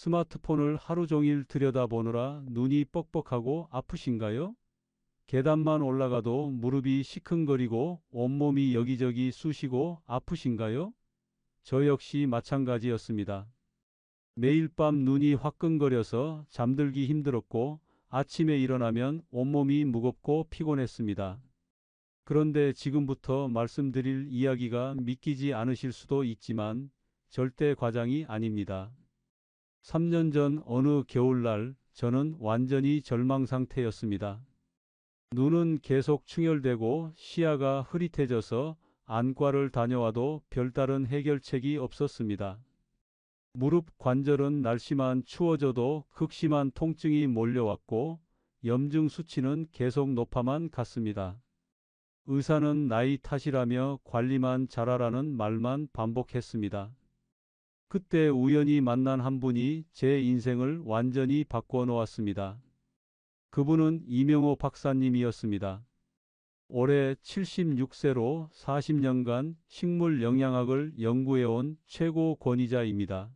스마트폰을 하루 종일 들여다보느라 눈이 뻑뻑하고 아프신가요? 계단만 올라가도 무릎이 시큰거리고 온몸이 여기저기 쑤시고 아프신가요? 저 역시 마찬가지였습니다. 매일 밤 눈이 화끈거려서 잠들기 힘들었고 아침에 일어나면 온몸이 무겁고 피곤했습니다. 그런데 지금부터 말씀드릴 이야기가 믿기지 않으실 수도 있지만 절대 과장이 아닙니다. 3년 전 어느 겨울날 저는 완전히 절망 상태였습니다. 눈은 계속 충혈되고 시야가 흐릿해져서 안과를 다녀와도 별다른 해결책이 없었습니다. 무릎 관절은 날씨만 추워져도 극심한 통증이 몰려왔고 염증 수치는 계속 높아만 갔습니다. 의사는 나이 탓이라며 관리만 잘하라는 말만 반복했습니다. 그때 우연히 만난 한 분이 제 인생을 완전히 바꿔 놓았습니다. 그분은 이명호 박사님이었습니다. 올해 76세로 40년간 식물 영양학을 연구해온 최고 권위자입니다.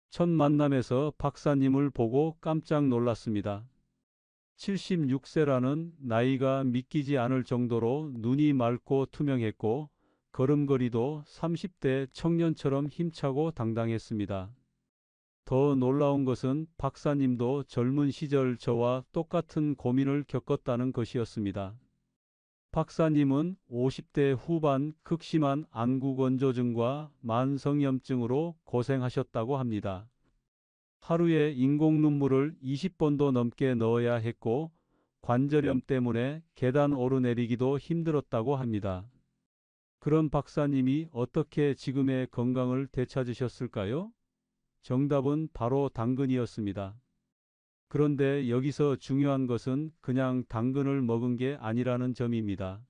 첫 만남에서 박사님을 보고 깜짝 놀랐습니다. 76세라는 나이가 믿기지 않을 정도로 눈이 맑고 투명했고 걸음걸이도 30대 청년처럼 힘차고 당당했습니다. 더 놀라운 것은 박사님도 젊은 시절 저와 똑같은 고민을 겪었다는 것이었습니다. 박사님은 50대 후반 극심한 안구건조증과 만성염증으로 고생하셨다고 합니다. 하루에 인공 눈물을 20번도 넘게 넣어야 했고 관절염 때문에 계단 오르내리기도 힘들었다고 합니다. 그런 박사님이 어떻게 지금의 건강을 되찾으셨을까요? 정답은 바로 당근이었습니다. 그런데 여기서 중요한 것은 그냥 당근을 먹은 게 아니라는 점입니다.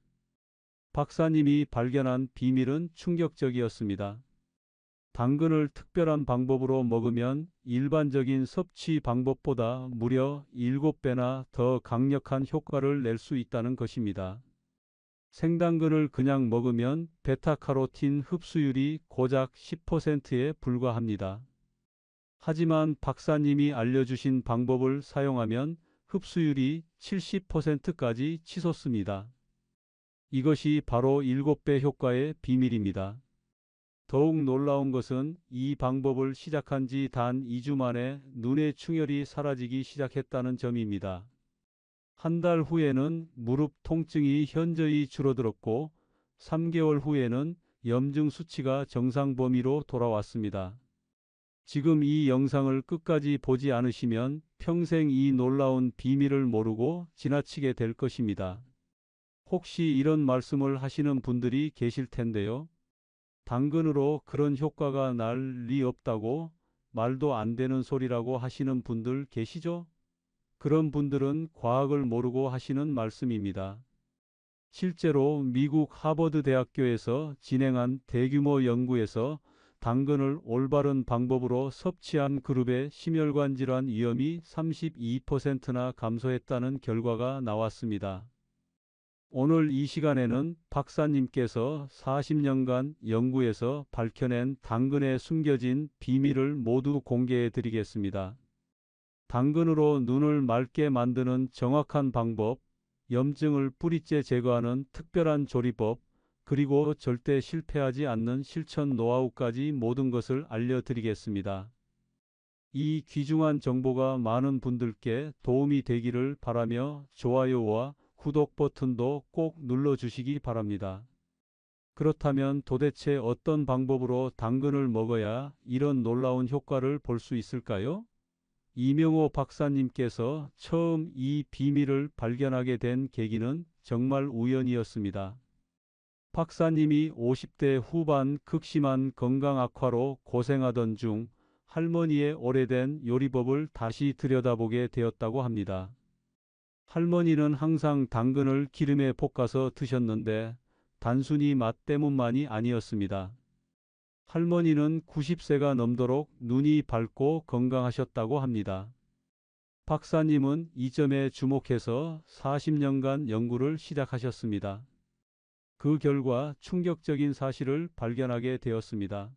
박사님이 발견한 비밀은 충격적이었습니다. 당근을 특별한 방법으로 먹으면 일반적인 섭취 방법보다 무려 7배나 더 강력한 효과를 낼 수 있다는 것입니다. 생당근을 그냥 먹으면 베타카로틴 흡수율이 고작 10%에 불과합니다. 하지만 박사님이 알려주신 방법을 사용하면 흡수율이 70%까지 치솟습니다. 이것이 바로 7배 효과의 비밀입니다. 더욱 놀라운 것은 이 방법을 시작한 지 단 2주 만에 눈의 충혈이 사라지기 시작했다는 점입니다. 한 달 후에는 무릎 통증이 현저히 줄어들었고 3개월 후에는 염증 수치가 정상 범위로 돌아왔습니다. 지금 이 영상을 끝까지 보지 않으시면 평생 이 놀라운 비밀을 모르고 지나치게 될 것입니다. 혹시 이런 말씀을 하시는 분들이 계실 텐데요. 당근으로 그런 효과가 날 리 없다고 말도 안 되는 소리라고 하시는 분들 계시죠? 그런 분들은 과학을 모르고 하시는 말씀입니다. 실제로 미국 하버드 대학교에서 진행한 대규모 연구에서 당근을 올바른 방법으로 섭취한 그룹의 심혈관 질환 위험이 32%나 감소했다는 결과가 나왔습니다. 오늘 이 시간에는 박사님께서 40년간 연구에서 밝혀낸 당근에 숨겨진 비밀을 모두 공개해 드리겠습니다. 당근으로 눈을 맑게 만드는 정확한 방법, 염증을 뿌리째 제거하는 특별한 조리법, 그리고 절대 실패하지 않는 실천 노하우까지 모든 것을 알려드리겠습니다. 이 귀중한 정보가 많은 분들께 도움이 되기를 바라며 좋아요와 구독 버튼도 꼭 눌러주시기 바랍니다. 그렇다면 도대체 어떤 방법으로 당근을 먹어야 이런 놀라운 효과를 볼 수 있을까요? 이명호 박사님께서 처음 이 비밀을 발견하게 된 계기는 정말 우연이었습니다. 박사님이 50대 후반 극심한 건강 악화로 고생하던 중 할머니의 오래된 요리법을 다시 들여다보게 되었다고 합니다. 할머니는 항상 당근을 기름에 볶아서 드셨는데 단순히 맛 때문만이 아니었습니다. 할머니는 90세가 넘도록 눈이 밝고 건강하셨다고 합니다. 박사님은 이 점에 주목해서 40년간 연구를 시작하셨습니다. 그 결과 충격적인 사실을 발견하게 되었습니다.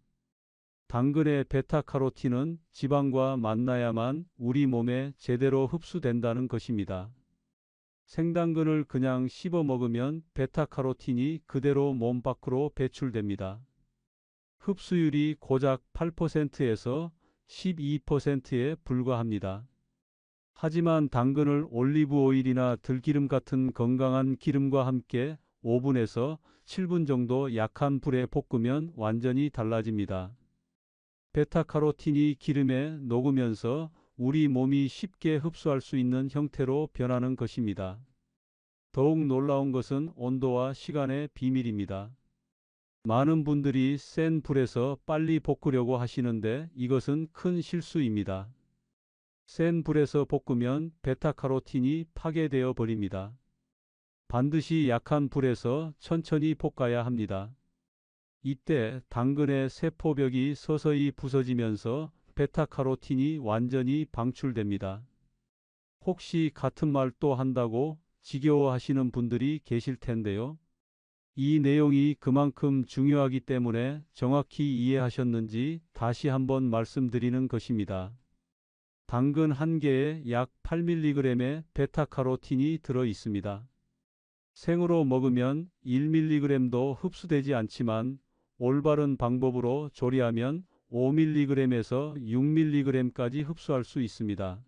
당근의 베타카로틴은 지방과 만나야만 우리 몸에 제대로 흡수된다는 것입니다. 생당근을 그냥 씹어 먹으면 베타카로틴이 그대로 몸 밖으로 배출됩니다. 흡수율이 고작 8%에서 12%에 불과합니다. 하지만 당근을 올리브 오일이나 들기름 같은 건강한 기름과 함께 5분에서 7분 정도 약한 불에 볶으면 완전히 달라집니다. 베타카로틴이 기름에 녹으면서 우리 몸이 쉽게 흡수할 수 있는 형태로 변하는 것입니다. 더욱 놀라운 것은 온도와 시간의 비밀입니다. 많은 분들이 센 불에서 빨리 볶으려고 하시는데 이것은 큰 실수입니다. 센 불에서 볶으면 베타카로틴이 파괴되어 버립니다. 반드시 약한 불에서 천천히 볶아야 합니다. 이때 당근의 세포벽이 서서히 부서지면서 베타카로틴이 완전히 방출됩니다. 혹시 같은 말 또 한다고 지겨워하시는 분들이 계실 텐데요. 이 내용이 그만큼 중요하기 때문에 정확히 이해하셨는지 다시 한번 말씀드리는 것입니다. 당근 한 개에 약 8mg의 베타카로틴이 들어 있습니다. 생으로 먹으면 1mg도 흡수되지 않지만 올바른 방법으로 조리하면 5mg에서 6mg까지 흡수할 수 있습니다.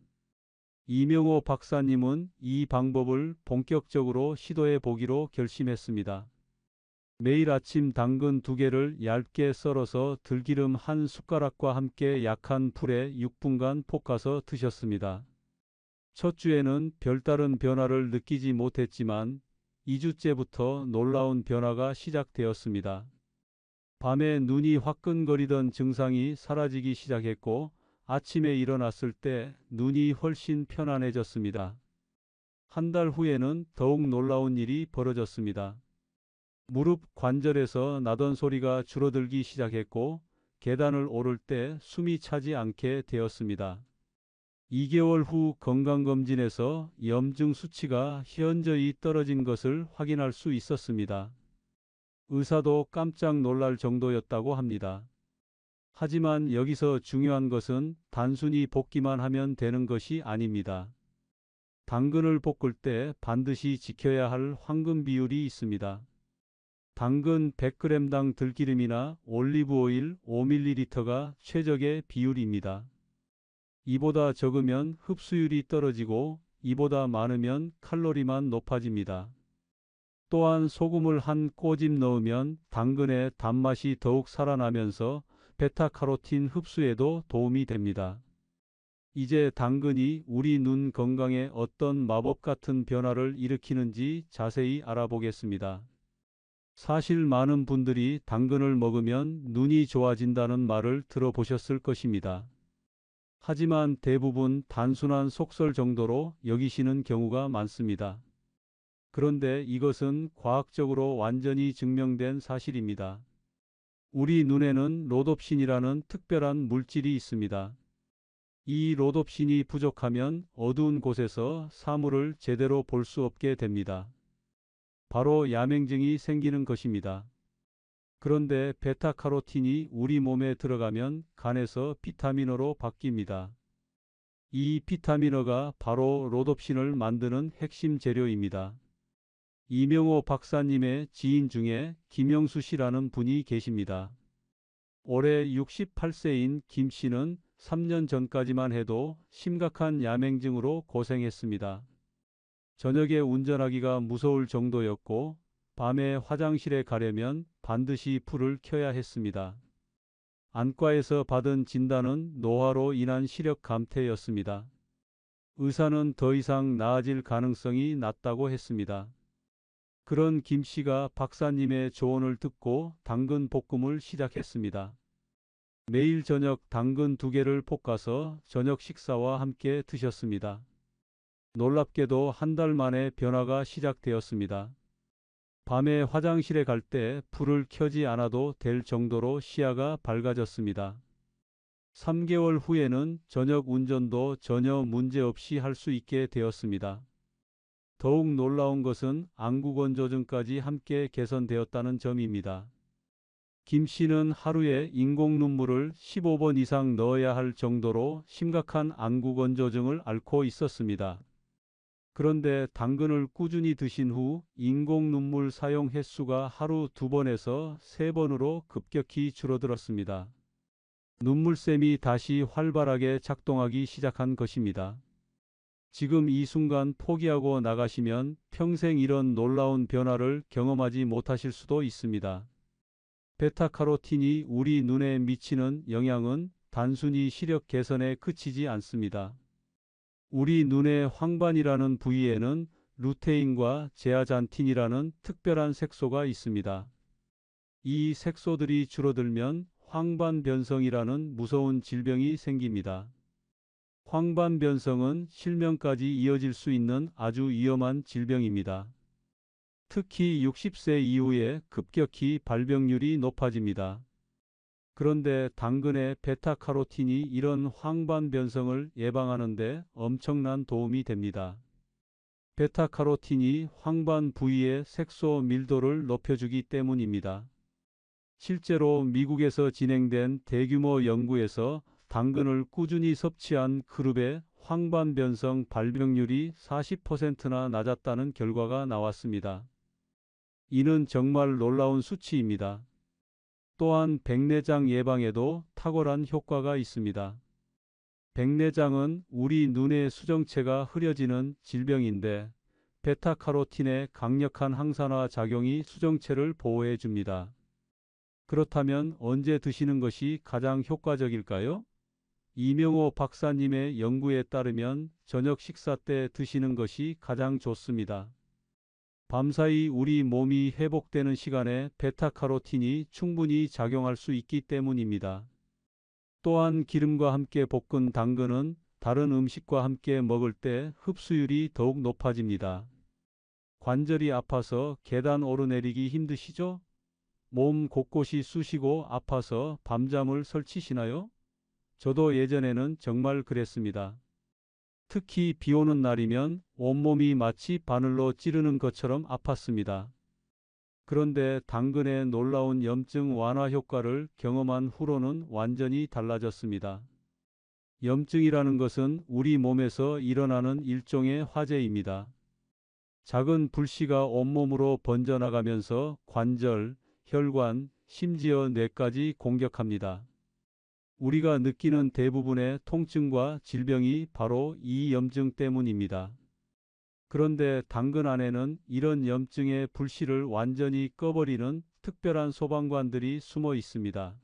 이명호 박사님은 이 방법을 본격적으로 시도해 보기로 결심했습니다. 매일 아침 당근 2개를 얇게 썰어서 들기름 한 숟가락과 함께 약한 불에 6분간 볶아서 드셨습니다. 첫 주에는 별다른 변화를 느끼지 못했지만 2주째부터 놀라운 변화가 시작되었습니다. 밤에 눈이 화끈거리던 증상이 사라지기 시작했고 아침에 일어났을 때 눈이 훨씬 편안해졌습니다. 한 달 후에는 더욱 놀라운 일이 벌어졌습니다. 무릎 관절에서 나던 소리가 줄어들기 시작했고 계단을 오를 때 숨이 차지 않게 되었습니다. 2개월 후 건강검진에서 염증 수치가 현저히 떨어진 것을 확인할 수 있었습니다. 의사도 깜짝 놀랄 정도였다고 합니다. 하지만 여기서 중요한 것은 단순히 볶기만 하면 되는 것이 아닙니다. 당근을 볶을 때 반드시 지켜야 할 황금 비율이 있습니다. 당근 100g당 들기름이나 올리브 오일 5ml가 최적의 비율입니다. 이보다 적으면 흡수율이 떨어지고 이보다 많으면 칼로리만 높아집니다. 또한 소금을 한 꼬집 넣으면 당근의 단맛이 더욱 살아나면서 베타카로틴 흡수에도 도움이 됩니다. 이제 당근이 우리 눈 건강에 어떤 마법 같은 변화를 일으키는지 자세히 알아보겠습니다. 사실 많은 분들이 당근을 먹으면 눈이 좋아진다는 말을 들어보셨을 것입니다. 하지만 대부분 단순한 속설 정도로 여기시는 경우가 많습니다. 그런데 이것은 과학적으로 완전히 증명된 사실입니다. 우리 눈에는 로놉신이라는 특별한 물질이 있습니다. 이 로놉신이 부족하면 어두운 곳에서 사물을 제대로 볼 수 없게 됩니다. 바로 야맹증이 생기는 것입니다. 그런데 베타카로틴이 우리 몸에 들어가면 간에서 비타민어로 바뀝니다. 이 비타민어가 바로 로놉신을 만드는 핵심 재료입니다. 이명호 박사님의 지인 중에 김영수 씨라는 분이 계십니다. 올해 68세인 김 씨는 3년 전까지만 해도 심각한 야맹증으로 고생했습니다. 저녁에 운전하기가 무서울 정도였고 밤에 화장실에 가려면 반드시 불을 켜야 했습니다. 안과에서 받은 진단은 노화로 인한 시력 감퇴였습니다. 의사는 더 이상 나아질 가능성이 낮다고 했습니다. 그런 김 씨가 박사님의 조언을 듣고 당근 볶음을 시작했습니다. 매일 저녁 당근 2개를 볶아서 저녁 식사와 함께 드셨습니다. 놀랍게도 한 달 만에 변화가 시작되었습니다. 밤에 화장실에 갈 때 불을 켜지 않아도 될 정도로 시야가 밝아졌습니다. 3개월 후에는 저녁 운전도 전혀 문제없이 할 수 있게 되었습니다. 더욱 놀라운 것은 안구건조증까지 함께 개선되었다는 점입니다. 김 씨는 하루에 인공 눈물을 15번 이상 넣어야 할 정도로 심각한 안구건조증을 앓고 있었습니다. 그런데 당근을 꾸준히 드신 후 인공 눈물 사용 횟수가 하루 2번에서 3번으로 급격히 줄어들었습니다. 눈물샘이 다시 활발하게 작동하기 시작한 것입니다. 지금 이 순간 포기하고 나가시면 평생 이런 놀라운 변화를 경험하지 못하실 수도 있습니다. 베타카로틴이 우리 눈에 미치는 영향은 단순히 시력 개선에 그치지 않습니다. 우리 눈의 황반이라는 부위에는 루테인과 제아잔틴이라는 특별한 색소가 있습니다. 이 색소들이 줄어들면 황반변성이라는 무서운 질병이 생깁니다. 황반변성은 실명까지 이어질 수 있는 아주 위험한 질병입니다. 특히 60세 이후에 급격히 발병률이 높아집니다. 그런데 당근의 베타카로틴이 이런 황반변성을 예방하는 데 엄청난 도움이 됩니다. 베타카로틴이 황반 부위의 색소 밀도를 높여주기 때문입니다. 실제로 미국에서 진행된 대규모 연구에서 당근을 꾸준히 섭취한 그룹의 황반변성 발병률이 40%나 낮았다는 결과가 나왔습니다. 이는 정말 놀라운 수치입니다. 또한 백내장 예방에도 탁월한 효과가 있습니다. 백내장은 우리 눈의 수정체가 흐려지는 질병인데 베타카로틴의 강력한 항산화 작용이 수정체를 보호해 줍니다. 그렇다면 언제 드시는 것이 가장 효과적일까요? 이명호 박사님의 연구에 따르면 저녁 식사 때 드시는 것이 가장 좋습니다. 밤사이 우리 몸이 회복되는 시간에 베타카로틴이 충분히 작용할 수 있기 때문입니다. 또한 기름과 함께 볶은 당근은 다른 음식과 함께 먹을 때 흡수율이 더욱 높아집니다. 관절이 아파서 계단 오르내리기 힘드시죠? 몸 곳곳이 쑤시고 아파서 밤잠을 설치시나요? 저도 예전에는 정말 그랬습니다. 특히 비 오는 날이면 온몸이 마치 바늘로 찌르는 것처럼 아팠습니다. 그런데 당근의 놀라운 염증 완화 효과를 경험한 후로는 완전히 달라졌습니다. 염증이라는 것은 우리 몸에서 일어나는 일종의 화재입니다. 작은 불씨가 온몸으로 번져나가면서 관절, 혈관, 심지어 뇌까지 공격합니다. 우리가 느끼는 대부분의 통증과 질병이 바로 이 염증 때문입니다. 그런데 당근 안에는 이런 염증의 불씨를 완전히 꺼버리는 특별한 소방관들이 숨어 있습니다.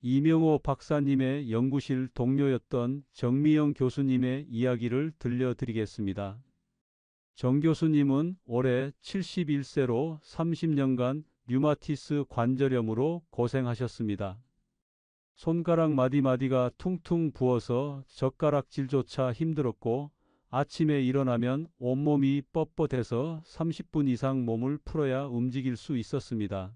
이명호 박사님의 연구실 동료였던 정미영 교수님의 이야기를 들려드리겠습니다. 정 교수님은 올해 71세로 30년간 류마티스 관절염으로 고생하셨습니다. 손가락 마디마디가 퉁퉁 부어서 젓가락질조차 힘들었고 아침에 일어나면 온몸이 뻣뻣해서 30분 이상 몸을 풀어야 움직일 수 있었습니다.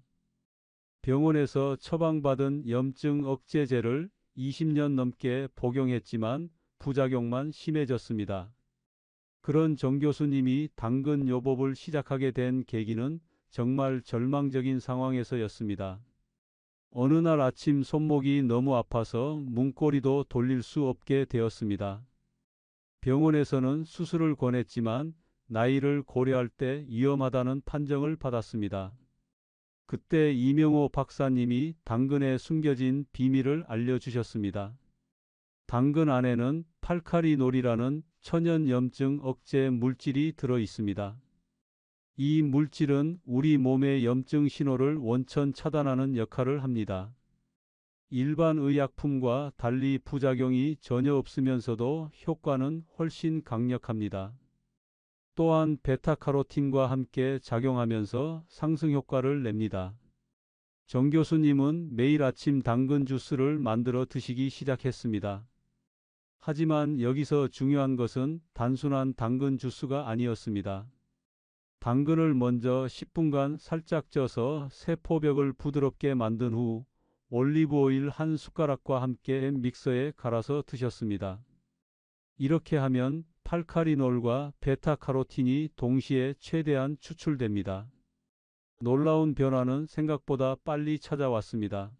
병원에서 처방받은 염증 억제제를 20년 넘게 복용했지만 부작용만 심해졌습니다. 그런 정 교수님이 당근 요법을 시작하게 된 계기는 정말 절망적인 상황에서였습니다. 어느 날 아침 손목이 너무 아파서 문고리도 돌릴 수 없게 되었습니다. 병원에서는 수술을 권했지만 나이를 고려할 때 위험하다는 판정을 받았습니다. 그때 이명호 박사님이 당근에 숨겨진 비밀을 알려주셨습니다. 당근 안에는 팔카리놀이라는 천연염증 억제 물질이 들어 있습니다. 이 물질은 우리 몸의 염증 신호를 원천 차단하는 역할을 합니다. 일반 의약품과 달리 부작용이 전혀 없으면서도 효과는 훨씬 강력합니다. 또한 베타카로틴과 함께 작용하면서 상승 효과를 냅니다. 정 교수님은 매일 아침 당근 주스를 만들어 드시기 시작했습니다. 하지만 여기서 중요한 것은 단순한 당근 주스가 아니었습니다. 당근을 먼저 10분간 살짝 쪄서 세포벽을 부드럽게 만든 후 올리브 오일 한 숟가락과 함께 믹서에 갈아서 드셨습니다. 이렇게 하면 팔카리놀과 베타카로틴이 동시에 최대한 추출됩니다. 놀라운 변화는 생각보다 빨리 찾아왔습니다.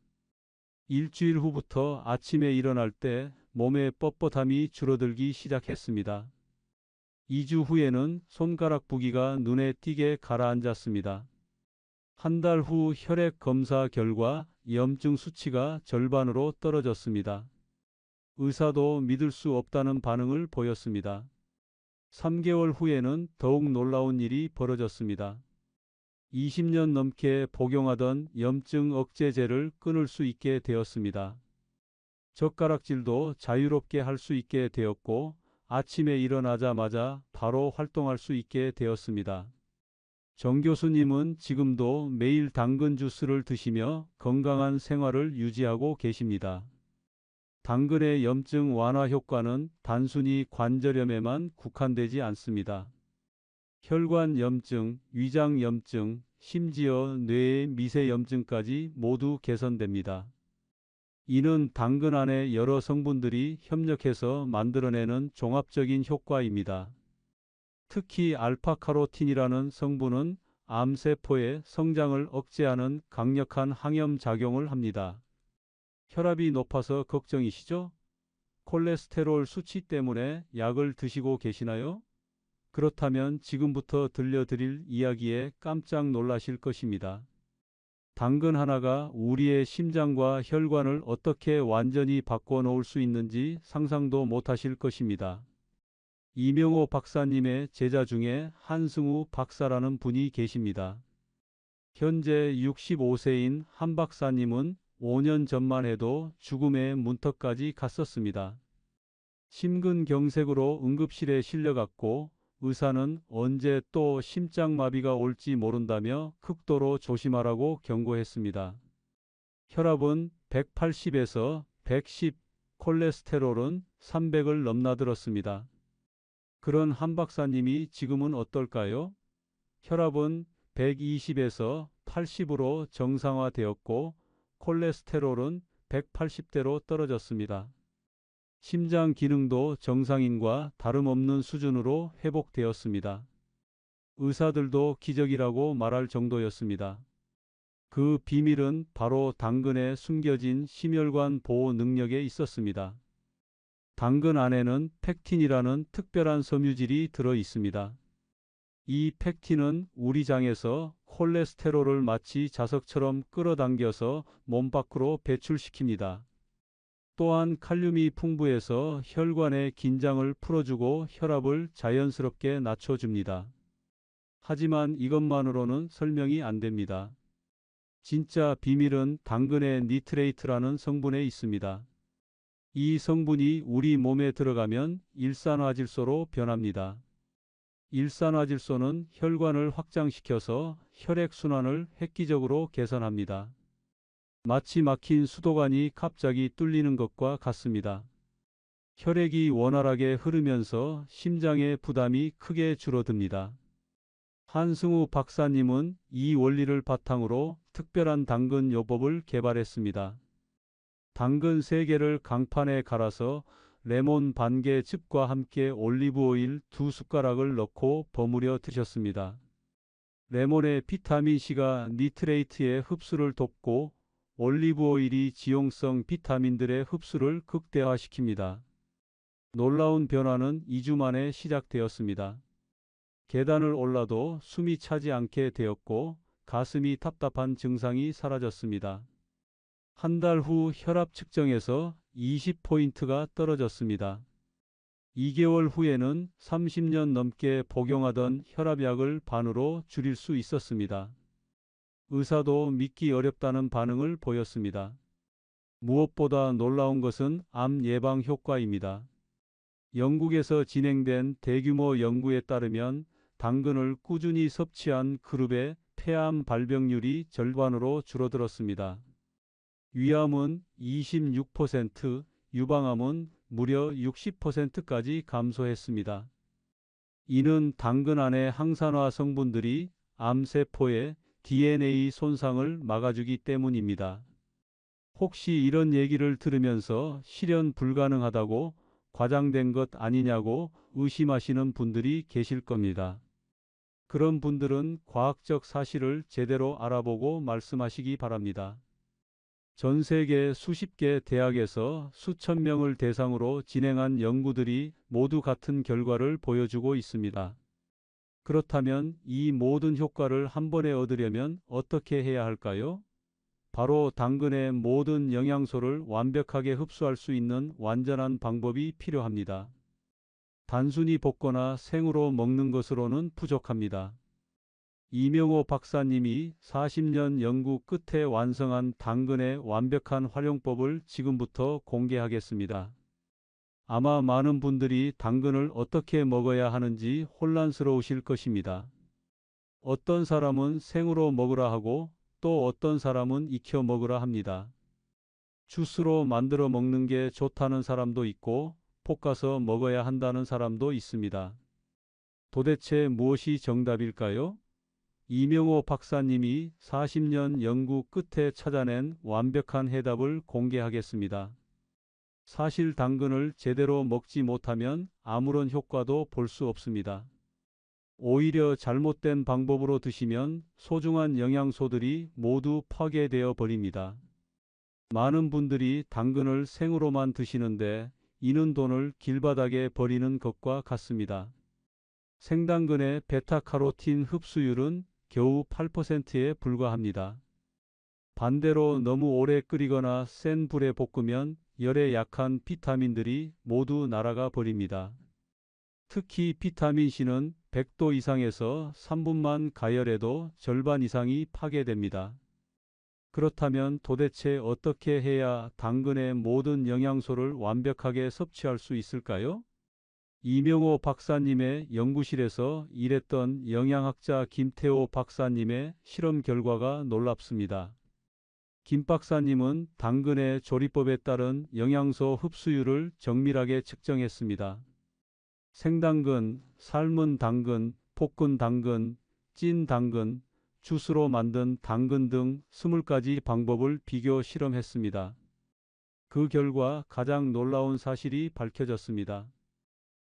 일주일 후부터 아침에 일어날 때 몸의 뻣뻣함이 줄어들기 시작했습니다. 2주 후에는 손가락 부기가 눈에 띄게 가라앉았습니다. 한 달 후 혈액 검사 결과 염증 수치가 절반으로 떨어졌습니다. 의사도 믿을 수 없다는 반응을 보였습니다. 3개월 후에는 더욱 놀라운 일이 벌어졌습니다. 20년 넘게 복용하던 염증 억제제를 끊을 수 있게 되었습니다. 젓가락질도 자유롭게 할 수 있게 되었고 아침에 일어나자마자 바로 활동할 수 있게 되었습니다. 정 교수님은 지금도 매일 당근 주스를 드시며 건강한 생활을 유지하고 계십니다. 당근의 염증 완화 효과는 단순히 관절염에만 국한되지 않습니다. 혈관 염증, 위장 염증, 심지어 뇌의 미세 염증까지 모두 개선됩니다. 이는 당근 안의 여러 성분들이 협력해서 만들어내는 종합적인 효과입니다. 특히 알파카로틴이라는 성분은 암세포의 성장을 억제하는 강력한 항염 작용을 합니다. 혈압이 높아서 걱정이시죠? 콜레스테롤 수치 때문에 약을 드시고 계시나요? 그렇다면 지금부터 들려드릴 이야기에 깜짝 놀라실 것입니다. 당근 하나가 우리의 심장과 혈관을 어떻게 완전히 바꿔놓을 수 있는지 상상도 못하실 것입니다. 이명호 박사님의 제자 중에 한승우 박사라는 분이 계십니다. 현재 65세인 한 박사님은 5년 전만 해도 죽음의 문턱까지 갔었습니다. 심근경색으로 응급실에 실려갔고 의사는 언제 또 심장마비가 올지 모른다며 극도로 조심하라고 경고했습니다. 혈압은 180에서 110, 콜레스테롤은 300을 넘나들었습니다. 그런 한 박사님이 지금은 어떨까요? 혈압은 120에서 80으로 정상화되었고 콜레스테롤은 180대로 떨어졌습니다. 심장 기능도 정상인과 다름없는 수준으로 회복되었습니다. 의사들도 기적이라고 말할 정도였습니다. 그 비밀은 바로 당근에 숨겨진 심혈관 보호 능력에 있었습니다. 당근 안에는 펙틴이라는 특별한 섬유질이 들어 있습니다. 이 펙틴은 우리 장에서 콜레스테롤을 마치 자석처럼 끌어당겨서 몸 밖으로 배출시킵니다. 또한 칼륨이 풍부해서 혈관의 긴장을 풀어주고 혈압을 자연스럽게 낮춰줍니다. 하지만 이것만으로는 설명이 안 됩니다. 진짜 비밀은 당근의 니트레이트라는 성분에 있습니다. 이 성분이 우리 몸에 들어가면 일산화질소로 변합니다. 일산화질소는 혈관을 확장시켜서 혈액순환을 획기적으로 개선합니다. 마치 막힌 수도관이 갑자기 뚫리는 것과 같습니다. 혈액이 원활하게 흐르면서 심장의 부담이 크게 줄어듭니다. 한승우 박사님은 이 원리를 바탕으로 특별한 당근 요법을 개발했습니다. 당근 3개를 강판에 갈아서 레몬 반개 즙과 함께 올리브 오일 2숟가락을 넣고 버무려 드셨습니다. 레몬의 비타민C가 니트레이트의 흡수를 돕고 올리브 오일이 지용성 비타민들의 흡수를 극대화시킵니다. 놀라운 변화는 2주 만에 시작되었습니다. 계단을 올라도 숨이 차지 않게 되었고 가슴이 답답한 증상이 사라졌습니다. 한 달 후 혈압 측정에서 20포인트가 떨어졌습니다. 2개월 후에는 30년 넘게 복용하던 혈압약을 반으로 줄일 수 있었습니다. 의사도 믿기 어렵다는 반응을 보였습니다. 무엇보다 놀라운 것은 암 예방 효과입니다. 영국에서 진행된 대규모 연구에 따르면 당근을 꾸준히 섭취한 그룹의 폐암 발병률이 절반으로 줄어들었습니다. 위암은 26%, 유방암은 무려 60%까지 감소했습니다. 이는 당근 안의 항산화 성분들이 암세포의 DNA 손상을 막아주기 때문입니다. 혹시 이런 얘기를 들으면서 실현 불가능하다고 과장된 것 아니냐고 의심하시는 분들이 계실 겁니다. 그런 분들은 과학적 사실을 제대로 알아보고 말씀하시기 바랍니다. 전 세계 수십 개 대학에서 수천 명을 대상으로 진행한 연구들이 모두 같은 결과를 보여주고 있습니다. 그렇다면 이 모든 효과를 한 번에 얻으려면 어떻게 해야 할까요? 바로 당근의 모든 영양소를 완벽하게 흡수할 수 있는 완전한 방법이 필요합니다. 단순히 볶거나 생으로 먹는 것으로는 부족합니다. 이명호 박사님이 40년 연구 끝에 완성한 당근의 완벽한 활용법을 지금부터 공개하겠습니다. 아마 많은 분들이 당근을 어떻게 먹어야 하는지 혼란스러우실 것입니다. 어떤 사람은 생으로 먹으라 하고 또 어떤 사람은 익혀 먹으라 합니다. 주스로 만들어 먹는 게 좋다는 사람도 있고 볶아서 먹어야 한다는 사람도 있습니다. 도대체 무엇이 정답일까요? 이명호 박사님이 40년 연구 끝에 찾아낸 완벽한 해답을 공개하겠습니다. 사실 당근을 제대로 먹지 못하면 아무런 효과도 볼 수 없습니다. 오히려 잘못된 방법으로 드시면 소중한 영양소들이 모두 파괴되어 버립니다. 많은 분들이 당근을 생으로만 드시는데 이는 돈을 길바닥에 버리는 것과 같습니다. 생당근의 베타카로틴 흡수율은 겨우 8%에 불과합니다. 반대로 너무 오래 끓이거나 센 불에 볶으면 열에 약한 비타민들이 모두 날아가 버립니다. 특히 비타민C는 100도 이상에서 3분만 가열해도 절반 이상이 파괴됩니다. 그렇다면 도대체 어떻게 해야 당근의 모든 영양소를 완벽하게 섭취할 수 있을까요? 이명호 박사님의 연구실에서 일했던 영양학자 김태호 박사님의 실험 결과가 놀랍습니다. 김 박사님은 당근의 조리법에 따른 영양소 흡수율을 정밀하게 측정했습니다. 생당근, 삶은 당근, 볶은 당근, 찐 당근, 주스로 만든 당근 등 20가지 방법을 비교 실험했습니다. 그 결과 가장 놀라운 사실이 밝혀졌습니다.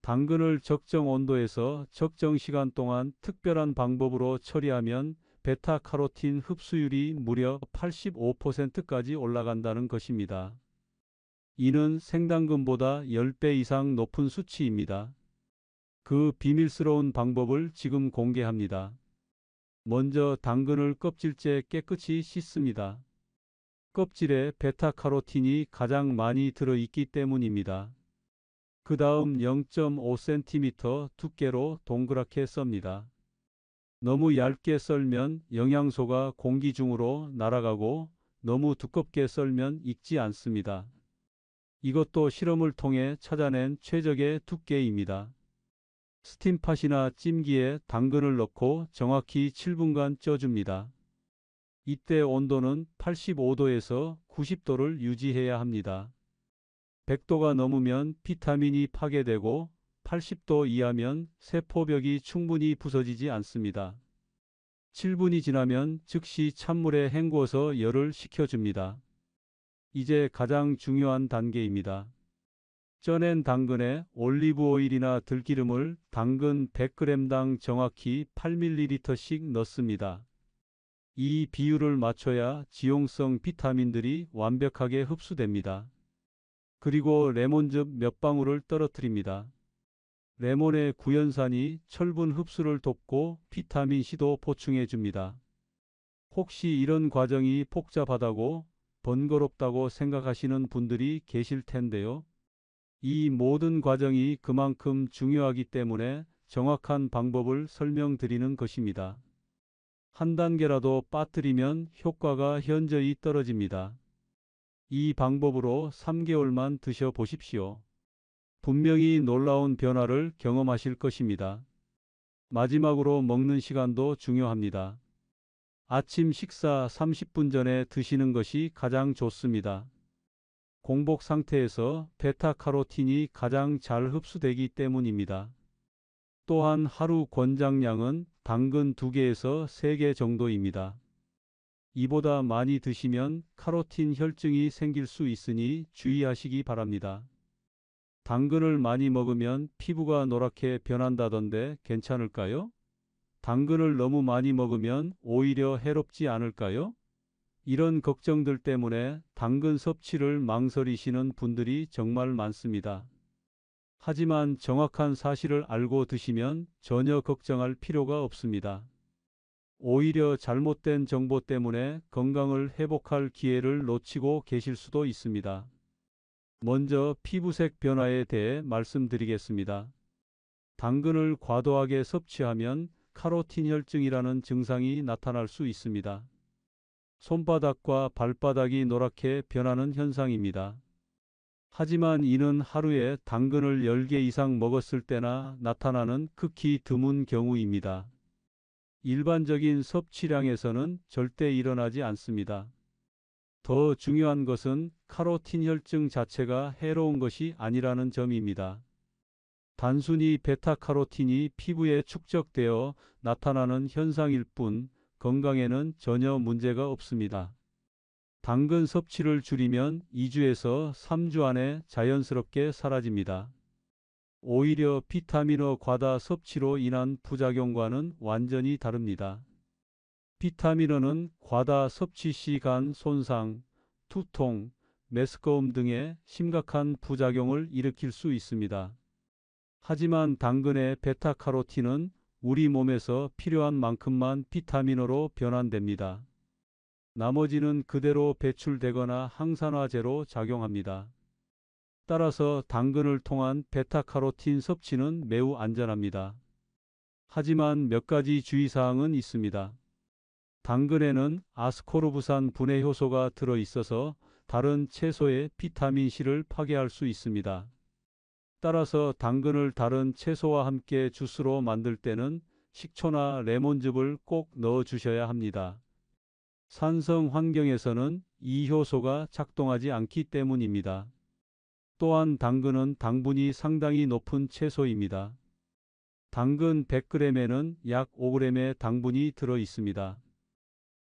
당근을 적정 온도에서 적정 시간 동안 특별한 방법으로 처리하면 베타카로틴 흡수율이 무려 85%까지 올라간다는 것입니다. 이는 생당근보다 10배 이상 높은 수치입니다. 그 비밀스러운 방법을 지금 공개합니다. 먼저 당근을 껍질째 깨끗이 씻습니다. 껍질에 베타카로틴이 가장 많이 들어있기 때문입니다. 그 다음 0.5cm 두께로 동그랗게 썹니다. 너무 얇게 썰면 영양소가 공기 중으로 날아가고 너무 두껍게 썰면 익지 않습니다. 이것도 실험을 통해 찾아낸 최적의 두께입니다. 스팀팟이나 찜기에 당근을 넣고 정확히 7분간 쪄줍니다. 이때 온도는 85도에서 90도를 유지해야 합니다. 100도가 넘으면 비타민이 파괴되고 80도 이하면 세포벽이 충분히 부서지지 않습니다. 7분이 지나면 즉시 찬물에 헹구어서 열을 식혀줍니다. 이제 가장 중요한 단계입니다. 쪄낸 당근에 올리브 오일이나 들기름을 당근 100g당 정확히 8ml씩 넣습니다. 이 비율을 맞춰야 지용성 비타민들이 완벽하게 흡수됩니다. 그리고 레몬즙 몇 방울을 떨어뜨립니다. 레몬의 구연산이 철분 흡수를 돕고 비타민C도 보충해 줍니다. 혹시 이런 과정이 복잡하다고 번거롭다고 생각하시는 분들이 계실 텐데요. 이 모든 과정이 그만큼 중요하기 때문에 정확한 방법을 설명드리는 것입니다. 한 단계라도 빠뜨리면 효과가 현저히 떨어집니다. 이 방법으로 3개월만 드셔보십시오. 분명히 놀라운 변화를 경험하실 것입니다. 마지막으로 먹는 시간도 중요합니다. 아침 식사 30분 전에 드시는 것이 가장 좋습니다. 공복 상태에서 베타카로틴이 가장 잘 흡수되기 때문입니다. 또한 하루 권장량은 당근 2개에서 3개 정도입니다. 이보다 많이 드시면 카로틴 혈증이 생길 수 있으니 주의하시기 바랍니다. 당근을 많이 먹으면 피부가 노랗게 변한다던데 괜찮을까요? 당근을 너무 많이 먹으면 오히려 해롭지 않을까요? 이런 걱정들 때문에 당근 섭취를 망설이시는 분들이 정말 많습니다. 하지만 정확한 사실을 알고 드시면 전혀 걱정할 필요가 없습니다. 오히려 잘못된 정보 때문에 건강을 회복할 기회를 놓치고 계실 수도 있습니다. 먼저 피부색 변화에 대해 말씀드리겠습니다. 당근을 과도하게 섭취하면 카로틴 혈증이라는 증상이 나타날 수 있습니다. 손바닥과 발바닥이 노랗게 변하는 현상입니다. 하지만 이는 하루에 당근을 10개 이상 먹었을 때나 나타나는 극히 드문 경우입니다. 일반적인 섭취량에서는 절대 일어나지 않습니다. 더 중요한 것은 카로틴 혈증 자체가 해로운 것이 아니라는 점입니다. 단순히 베타카로틴이 피부에 축적되어 나타나는 현상일 뿐 건강에는 전혀 문제가 없습니다. 당근 섭취를 줄이면 2주에서 3주 안에 자연스럽게 사라집니다. 오히려 비타민어 과다 섭취로 인한 부작용과는 완전히 다릅니다. 비타민어는 과다 섭취 시 간 손상, 두통, 메스꺼움 등의 심각한 부작용을 일으킬 수 있습니다. 하지만 당근의 베타카로틴은 우리 몸에서 필요한 만큼만 비타민어로 변환됩니다. 나머지는 그대로 배출되거나 항산화제로 작용합니다. 따라서 당근을 통한 베타카로틴 섭취는 매우 안전합니다. 하지만 몇 가지 주의사항은 있습니다. 당근에는 아스코르브산 분해 효소가 들어 있어서 다른 채소의 비타민C를 파괴할 수 있습니다. 따라서 당근을 다른 채소와 함께 주스로 만들 때는 식초나 레몬즙을 꼭 넣어 주셔야 합니다. 산성 환경에서는 이 효소가 작동하지 않기 때문입니다. 또한 당근은 당분이 상당히 높은 채소입니다. 당근 100g에는 약 5g의 당분이 들어 있습니다.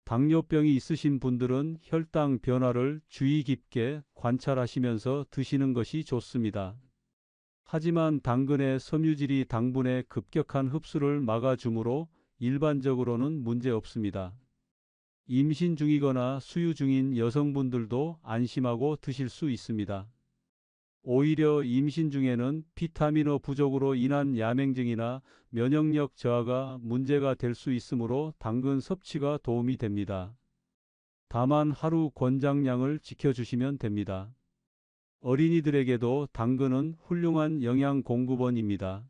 당뇨병이 있으신 분들은 혈당 변화를 주의 깊게 관찰하시면서 드시는 것이 좋습니다. 하지만 당근의 섬유질이 당분의 급격한 흡수를 막아주므로 일반적으로는 문제 없습니다. 임신 중이거나 수유 중인 여성분들도 안심하고 드실 수 있습니다. 오히려 임신 중에는 비타민어 부족으로 인한 야맹증이나 면역력 저하가 문제가 될 수 있으므로 당근 섭취가 도움이 됩니다. 다만 하루 권장량을 지켜주시면 됩니다. 어린이들에게도 당근은 훌륭한 영양 공급원입니다.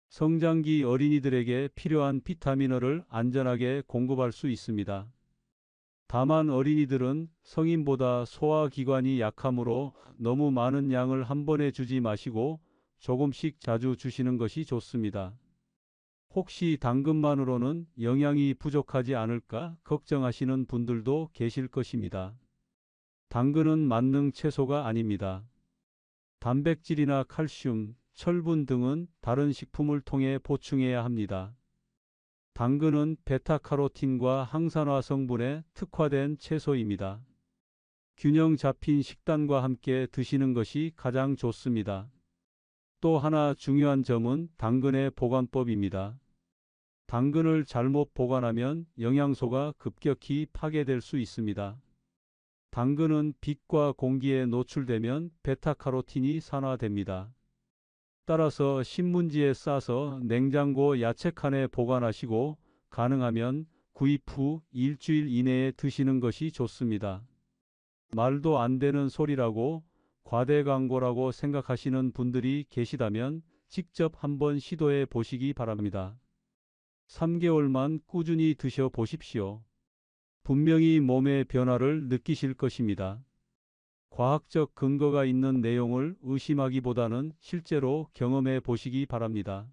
성장기 어린이들에게 필요한 비타민어를 안전하게 공급할 수 있습니다. 다만 어린이들은 성인보다 소화기관이 약하므로 너무 많은 양을 한 번에 주지 마시고 조금씩 자주 주시는 것이 좋습니다. 혹시 당근만으로는 영양이 부족하지 않을까 걱정하시는 분들도 계실 것입니다. 당근은 만능 채소가 아닙니다. 단백질이나 칼슘, 철분 등은 다른 식품을 통해 보충해야 합니다. 당근은 베타카로틴과 항산화 성분에 특화된 채소입니다. 균형 잡힌 식단과 함께 드시는 것이 가장 좋습니다. 또 하나 중요한 점은 당근의 보관법입니다. 당근을 잘못 보관하면 영양소가 급격히 파괴될 수 있습니다. 당근은 빛과 공기에 노출되면 베타카로틴이 산화됩니다. 따라서 신문지에 싸서 냉장고 야채칸에 보관하시고 가능하면 구입 후 일주일 이내에 드시는 것이 좋습니다. 말도 안 되는 소리라고 과대 광고라고 생각하시는 분들이 계시다면 직접 한번 시도해 보시기 바랍니다. 3개월만 꾸준히 드셔 보십시오. 분명히 몸의 변화를 느끼실 것입니다. 과학적 근거가 있는 내용을 의심하기보다는 실제로 경험해 보시기 바랍니다.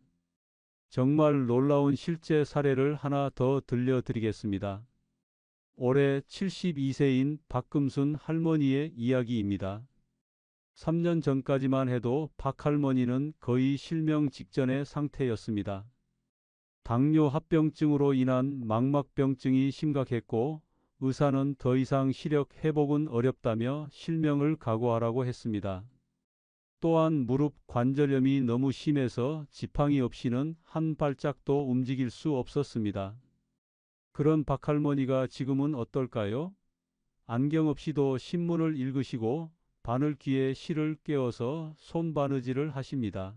정말 놀라운 실제 사례를 하나 더 들려드리겠습니다. 올해 72세인 박금순 할머니의 이야기입니다. 3년 전까지만 해도 박 할머니는 거의 실명 직전의 상태였습니다. 당뇨 합병증으로 인한 망막병증이 심각했고 의사는 더 이상 시력 회복은 어렵다며 실명을 각오하라고 했습니다. 또한 무릎 관절염이 너무 심해서 지팡이 없이는 한 발짝도 움직일 수 없었습니다. 그런 박할머니가 지금은 어떨까요? 안경 없이도 신문을 읽으시고 바늘 귀에 실을 꿰어서 손바느질을 하십니다.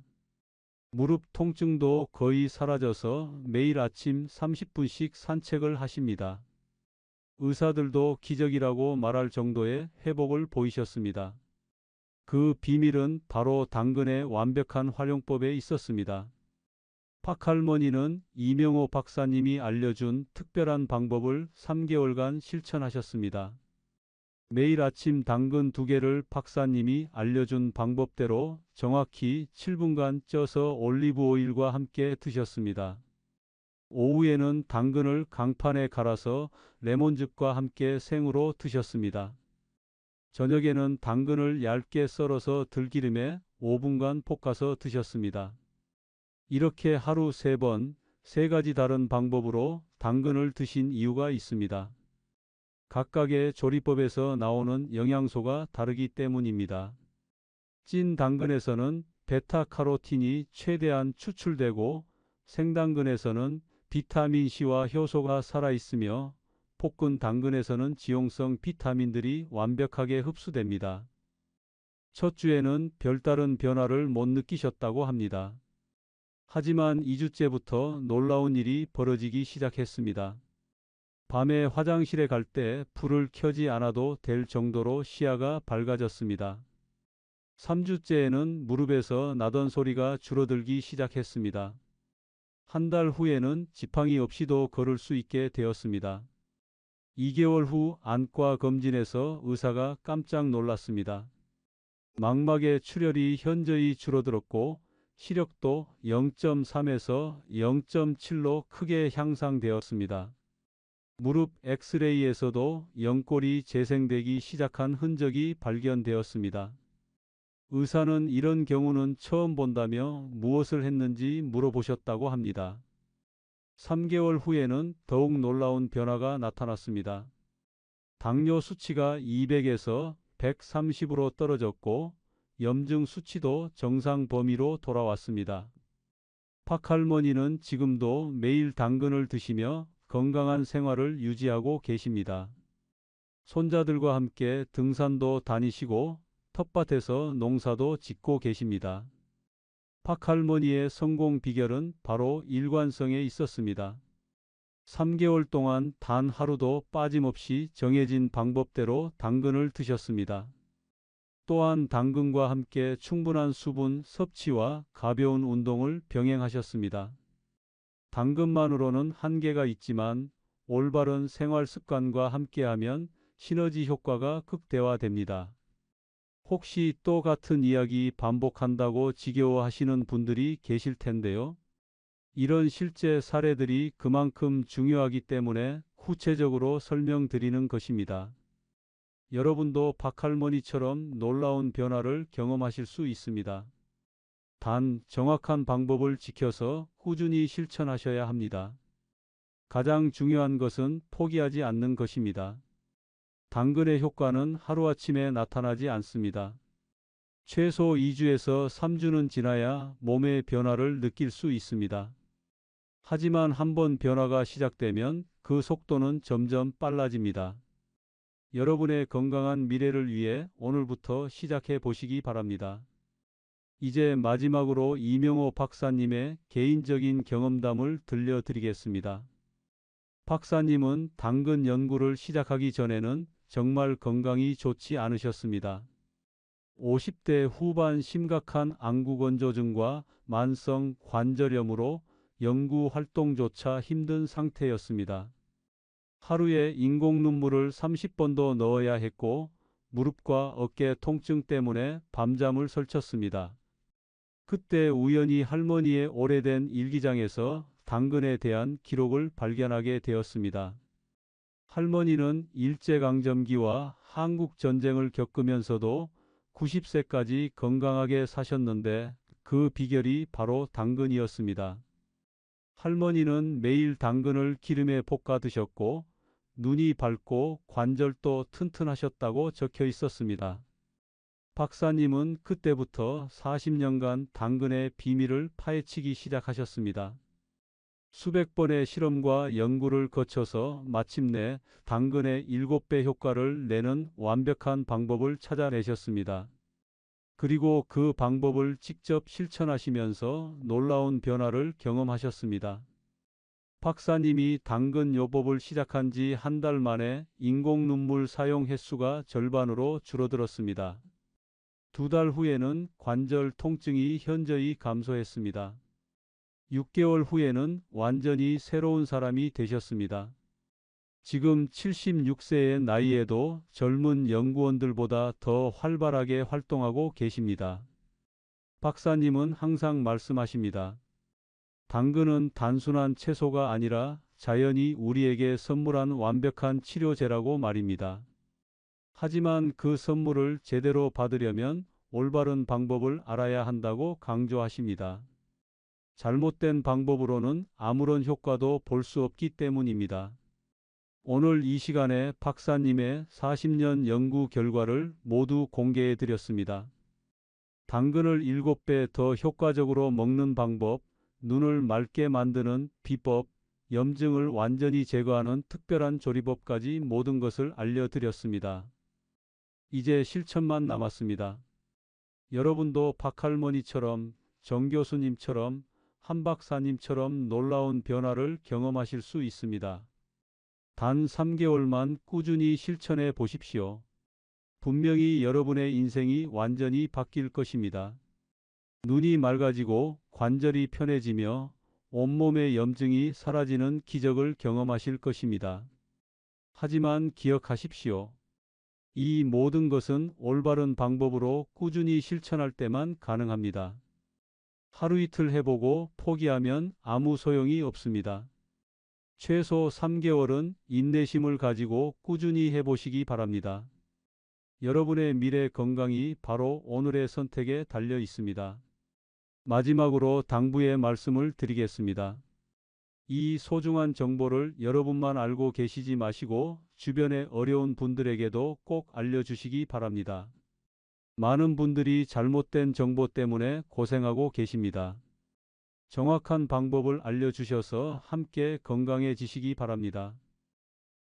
무릎 통증도 거의 사라져서 매일 아침 30분씩 산책을 하십니다. 의사들도 기적이라고 말할 정도의 회복을 보이셨습니다. 그 비밀은 바로 당근의 완벽한 활용법에 있었습니다. 박할머니는 이명호 박사님이 알려준 특별한 방법을 3개월간 실천하셨습니다. 매일 아침 당근 2개를 박사님이 알려준 방법대로 정확히 7분간 쪄서 올리브 오일과 함께 드셨습니다. 오후에는 당근을 강판에 갈아서 레몬즙과 함께 생으로 드셨습니다. 저녁에는 당근을 얇게 썰어서 들기름에 5분간 볶아서 드셨습니다. 이렇게 하루 3번, 3가지 다른 방법으로 당근을 드신 이유가 있습니다. 각각의 조리법에서 나오는 영양소가 다르기 때문입니다. 찐 당근에서는 베타카로틴이 최대한 추출되고 생당근에서는 비타민C와 효소가 살아있으며 볶은 당근에서는 지용성 비타민들이 완벽하게 흡수됩니다. 첫 주에는 별다른 변화를 못 느끼셨다고 합니다. 하지만 2주째부터 놀라운 일이 벌어지기 시작했습니다. 밤에 화장실에 갈 때 불을 켜지 않아도 될 정도로 시야가 밝아졌습니다. 3주째에는 무릎에서 나던 소리가 줄어들기 시작했습니다. 한 달 후에는 지팡이 없이도 걸을 수 있게 되었습니다. 2개월 후 안과 검진에서 의사가 깜짝 놀랐습니다. 망막의 출혈이 현저히 줄어들었고 시력도 0.3에서 0.7로 크게 향상되었습니다. 무릎 엑스레이에서도 연골이 재생되기 시작한 흔적이 발견되었습니다. 의사는 이런 경우는 처음 본다며 무엇을 했는지 물어보셨다고 합니다. 3개월 후에는 더욱 놀라운 변화가 나타났습니다. 당뇨 수치가 200에서 130으로 떨어졌고 염증 수치도 정상 범위로 돌아왔습니다. 박할머니는 지금도 매일 당근을 드시며 건강한 생활을 유지하고 계십니다. 손자들과 함께 등산도 다니시고 텃밭에서 농사도 짓고 계십니다. 박할머니의 성공 비결은 바로 일관성에 있었습니다. 3개월 동안 단 하루도 빠짐없이 정해진 방법대로 당근을 드셨습니다. 또한 당근과 함께 충분한 수분 섭취와 가벼운 운동을 병행하셨습니다. 당근만으로는 한계가 있지만 올바른 생활 습관과 함께하면 시너지 효과가 극대화됩니다. 혹시 또 같은 이야기 반복한다고 지겨워하시는 분들이 계실 텐데요. 이런 실제 사례들이 그만큼 중요하기 때문에 구체적으로 설명드리는 것입니다. 여러분도 박할머니처럼 놀라운 변화를 경험하실 수 있습니다. 단, 정확한 방법을 지켜서 꾸준히 실천하셔야 합니다. 가장 중요한 것은 포기하지 않는 것입니다. 당근의 효과는 하루아침에 나타나지 않습니다. 최소 2주에서 3주는 지나야 몸의 변화를 느낄 수 있습니다. 하지만 한번 변화가 시작되면 그 속도는 점점 빨라집니다. 여러분의 건강한 미래를 위해 오늘부터 시작해 보시기 바랍니다. 이제 마지막으로 이명호 박사님의 개인적인 경험담을 들려드리겠습니다. 박사님은 당근 연구를 시작하기 전에는 정말 건강이 좋지 않으셨습니다. 50대 후반 심각한 안구건조증과 만성 관절염으로 연구 활동조차 힘든 상태였습니다. 하루에 인공 눈물을 30번도 넣어야 했고 무릎과 어깨 통증 때문에 밤잠을 설쳤습니다. 그때 우연히 할머니의 오래된 일기장에서 당근에 대한 기록을 발견하게 되었습니다. 할머니는 일제강점기와 한국전쟁을 겪으면서도 90세까지 건강하게 사셨는데 그 비결이 바로 당근이었습니다. 할머니는 매일 당근을 기름에 볶아 드셨고 눈이 밝고 관절도 튼튼하셨다고 적혀 있었습니다. 박사님은 그때부터 40년간 당근의 비밀을 파헤치기 시작하셨습니다. 수백 번의 실험과 연구를 거쳐서 마침내 당근의 7배 효과를 내는 완벽한 방법을 찾아내셨습니다. 그리고 그 방법을 직접 실천하시면서 놀라운 변화를 경험하셨습니다. 박사님이 당근 요법을 시작한 지 한 달 만에 인공 눈물 사용 횟수가 절반으로 줄어들었습니다. 2달 후에는 관절 통증이 현저히 감소했습니다. 6개월 후에는 완전히 새로운 사람이 되셨습니다. 지금 76세의 나이에도 젊은 연구원들보다 더 활발하게 활동하고 계십니다. 박사님은 항상 말씀하십니다. 당근은 단순한 채소가 아니라 자연이 우리에게 선물한 완벽한 치료제라고 말입니다. 하지만 그 선물을 제대로 받으려면 올바른 방법을 알아야 한다고 강조하십니다. 잘못된 방법으로는 아무런 효과도 볼 수 없기 때문입니다. 오늘 이 시간에 박사님의 40년 연구 결과를 모두 공개해 드렸습니다. 당근을 7배 더 효과적으로 먹는 방법, 눈을 맑게 만드는 비법, 염증을 완전히 제거하는 특별한 조리법까지 모든 것을 알려드렸습니다. 이제 실천만 남았습니다. 여러분도 박할머니처럼, 정 교수님처럼, 한 박사님처럼 놀라운 변화를 경험하실 수 있습니다. 단 3개월만 꾸준히 실천해 보십시오. 분명히 여러분의 인생이 완전히 바뀔 것입니다. 눈이 맑아지고 관절이 편해지며 온몸의 염증이 사라지는 기적을 경험하실 것입니다. 하지만 기억하십시오. 이 모든 것은 올바른 방법으로 꾸준히 실천할 때만 가능합니다. 하루 이틀 해보고 포기하면 아무 소용이 없습니다. 최소 3개월은 인내심을 가지고 꾸준히 해보시기 바랍니다. 여러분의 미래 건강이 바로 오늘의 선택에 달려 있습니다. 마지막으로 당부의 말씀을 드리겠습니다. 이 소중한 정보를 여러분만 알고 계시지 마시고 주변의 어려운 분들에게도 꼭 알려주시기 바랍니다. 많은 분들이 잘못된 정보 때문에 고생하고 계십니다. 정확한 방법을 알려주셔서 함께 건강해지시기 바랍니다.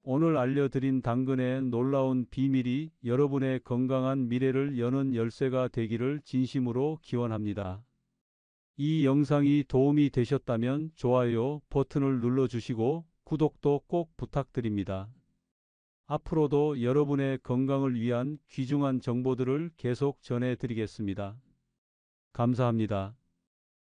오늘 알려드린 당근의 놀라운 비밀이 여러분의 건강한 미래를 여는 열쇠가 되기를 진심으로 기원합니다. 이 영상이 도움이 되셨다면 좋아요 버튼을 눌러주시고 구독도 꼭 부탁드립니다. 앞으로도 여러분의 건강을 위한 귀중한 정보들을 계속 전해드리겠습니다. 감사합니다.